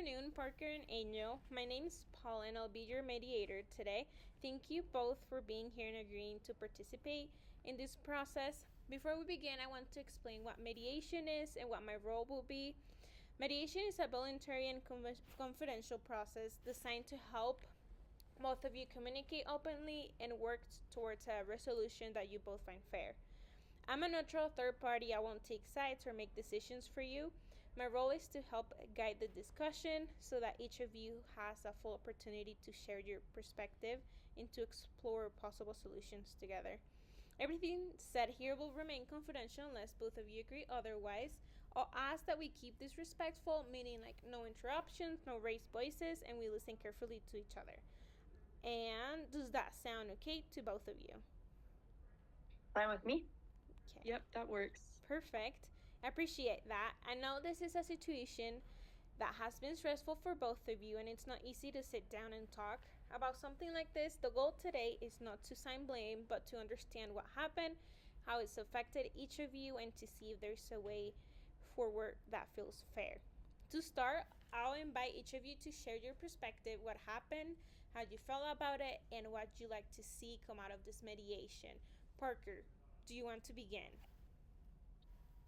afternoon, Parker and Angel. My name is Paula and I'll be your mediator today. Thank you both for being here and agreeing to participate in this process. Before we begin, I want to explain what mediation is and what my role will be. Mediation is a voluntary and confidential process designed to help both of you communicate openly and work towards a resolution that you both find fair. I'm a neutral third party. I won't take sides or make decisions for you. My role is to help guide the discussion so that each of you has a full opportunity to share your perspective and to explore possible solutions together. Everything said here will remain confidential unless both of you agree otherwise. I'll ask that we keep this respectful, meaning like no interruptions, no raised voices, and we listen carefully to each other. And does that sound okay to both of you? Fine with me. Okay. Yep, that works. Perfect. I appreciate that. I know this is a situation that has been stressful for both of you, and it's not easy to sit down and talk about something like this. The goal today is not to assign blame, but to understand what happened, how it's affected each of you, and to see if there's a way forward that feels fair. To start, I'll invite each of you to share your perspective, what happened, how you felt about it, and what you'd like to see come out of this mediation. Parker, do you want to begin?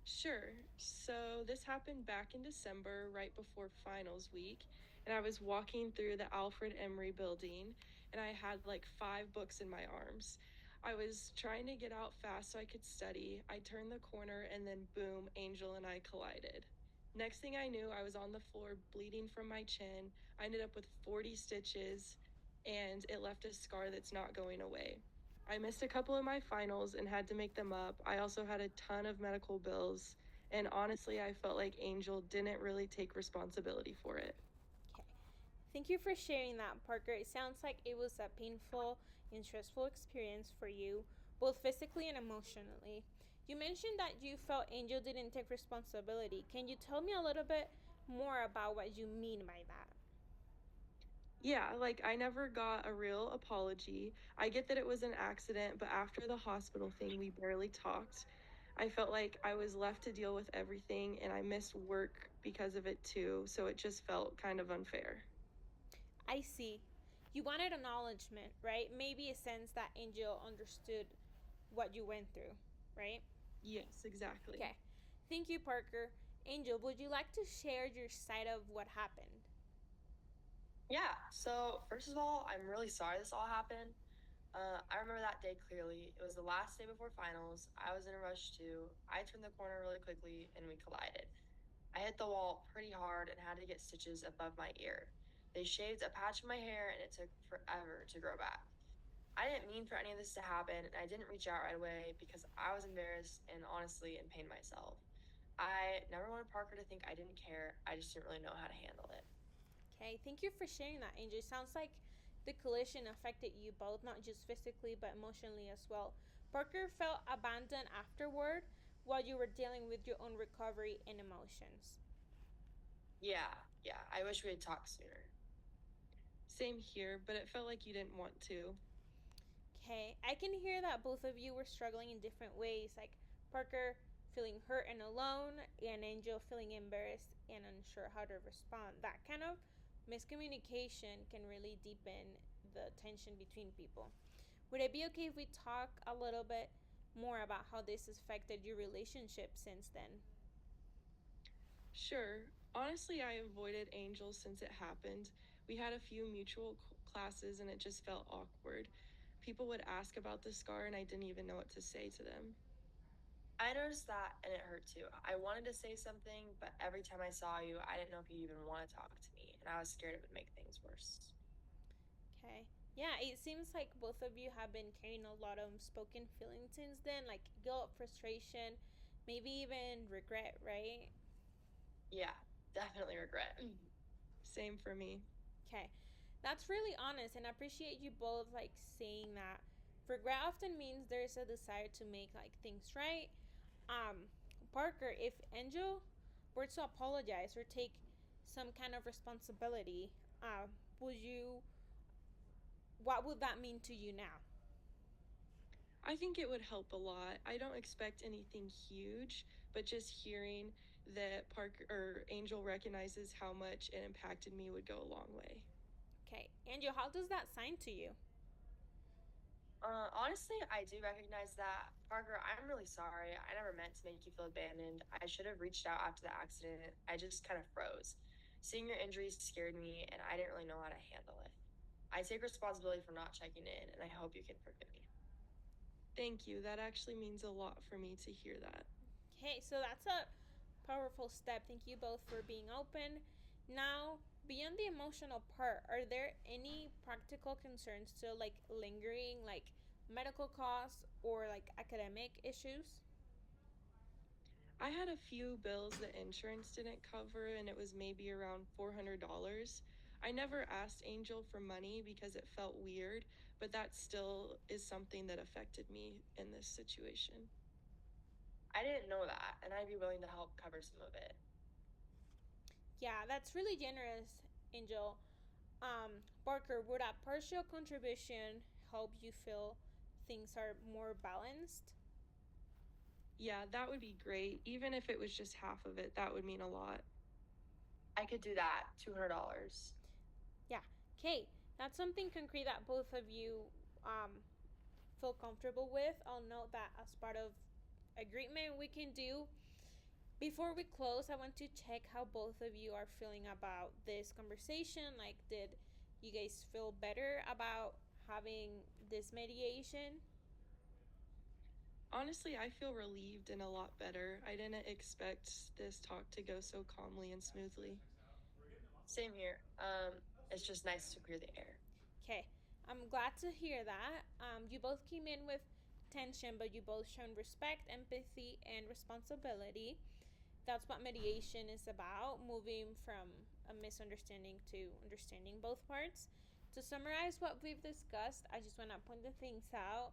Sure. So this happened back in December, right before finals week, and I was walking through the Alfred Emery building, and I had like 5 books in my arms. I was trying to get out fast so I could study. I turned the corner, and then boom, Angel and I collided. Next thing I knew, I was on the floor bleeding from my chin. I ended up with 40 stitches, and it left a scar that's not going away. I missed a couple of my finals and had to make them up. I also had a ton of medical bills. And honestly, I felt like Angel didn't really take responsibility for it. Okay. Thank you for sharing that, Parker. It sounds like it was a painful and stressful experience for you, both physically and emotionally. You mentioned that you felt Angel didn't take responsibility. Can you tell me a little bit more about what you mean by that? Yeah, like I never got a real apology. I get that it was an accident, but after the hospital thing, we barely talked. I felt like I was left to deal with everything and I missed work because of it too. So it just felt kind of unfair. I see. You wanted acknowledgement, right? Maybe a sense that Angel understood what you went through, right? Yes, exactly. Okay. Thank you, Parker. Angel, would you like to share your side of what happened? Yeah. So first of all, I'm really sorry this all happened. I remember that day clearly. It was the last day before finals. I was in a rush too. I turned the corner really quickly and we collided. I hit the wall pretty hard and had to get stitches above my ear. They shaved a patch of my hair and it took forever to grow back. I didn't mean for any of this to happen and I didn't reach out right away because I was embarrassed and honestly in pain myself. I never wanted Parker to think I didn't care. I just didn't really know how to handle it. Okay, thank you for sharing that, Angel. It sounds like the collision affected you both, not just physically, but emotionally as well. Parker felt abandoned afterward while you were dealing with your own recovery and emotions. Yeah. I wish we had talked sooner. Same here, but it felt like you didn't want to. Okay, I can hear that both of you were struggling in different ways, like Parker feeling hurt and alone, and Angel feeling embarrassed and unsure how to respond. That kind of miscommunication can really deepen the tension between people. Would it be okay if we talk a little bit more about how this has affected your relationship since then? Sure. Honestly, I avoided Angel since it happened. We had a few mutual classes and it just felt awkward. People would ask about the scar and I didn't even know what to say to them. I noticed that and it hurt too. I wanted to say something, but every time I saw you, I didn't know if you even want to talk to me, and I was scared it would make things worse. Okay. Yeah, it seems like both of you have been carrying a lot of unspoken feelings since then, like guilt, frustration, maybe even regret, right? Yeah, definitely regret. Same for me. Okay. That's really honest, and I appreciate you both like saying that. Regret often means there's a desire to make like things right. Um, Parker, if Angel were to apologize or take some kind of responsibility, would you what would that mean to you now? I think it would help a lot. I don't expect anything huge, but just hearing that Parker or Angel recognizes how much it impacted me would go a long way. Okay, Angel, how does that sound to you? Honestly, I do recognize that. Parker, I'm really sorry. I never meant to make you feel abandoned. I should have reached out after the accident. I just kind of froze. Seeing your injuries scared me, and I didn't really know how to handle it. I take responsibility for not checking in, and I hope you can forgive me. Thank you. That actually means a lot for me to hear that. Okay, so that's a powerful step. Thank you both for being open. Now, beyond the emotional part, are there any practical concerns still like lingering, like medical costs or like academic issues? I had a few bills that insurance didn't cover, and it was maybe around $400. I never asked Angel for money because it felt weird, but that still is something that affected me in this situation. I didn't know that, and I'd be willing to help cover some of it. Yeah, that's really generous, Angel. Barker, would a partial contribution help you feel things are more balanced? Yeah, that would be great. Even if it was just half of it, that would mean a lot. I could do that. $200. Yeah. Okay, that's something concrete that both of you feel comfortable with. I'll note that as part of agreement we can do. Before we close, I want to check how both of you are feeling about this conversation. Like, did you guys feel better about having this mediation? Honestly, I feel relieved and a lot better. I didn't expect this talk to go so calmly and smoothly. Same here. It's just nice to clear the air. Okay, I'm glad to hear that. You both came in with tension, but you both shown respect, empathy, and responsibility. That's what mediation is about, moving from a misunderstanding to understanding both parts. To summarize what we've discussed, I just want to point the things out.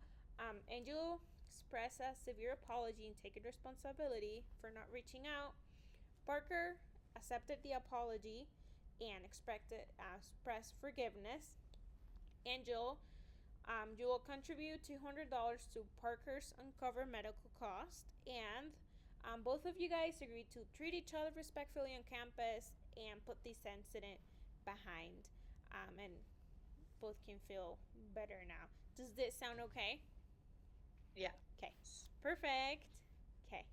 Angel expressed a severe apology and taken responsibility for not reaching out. Parker accepted the apology and expressed forgiveness. Angel, you will contribute $200 to Parker's uncover medical cost, and both of you guys agreed to treat each other respectfully on campus and put this incident behind, and both can feel better now. Does this sound okay? Yeah. Okay, perfect. Okay,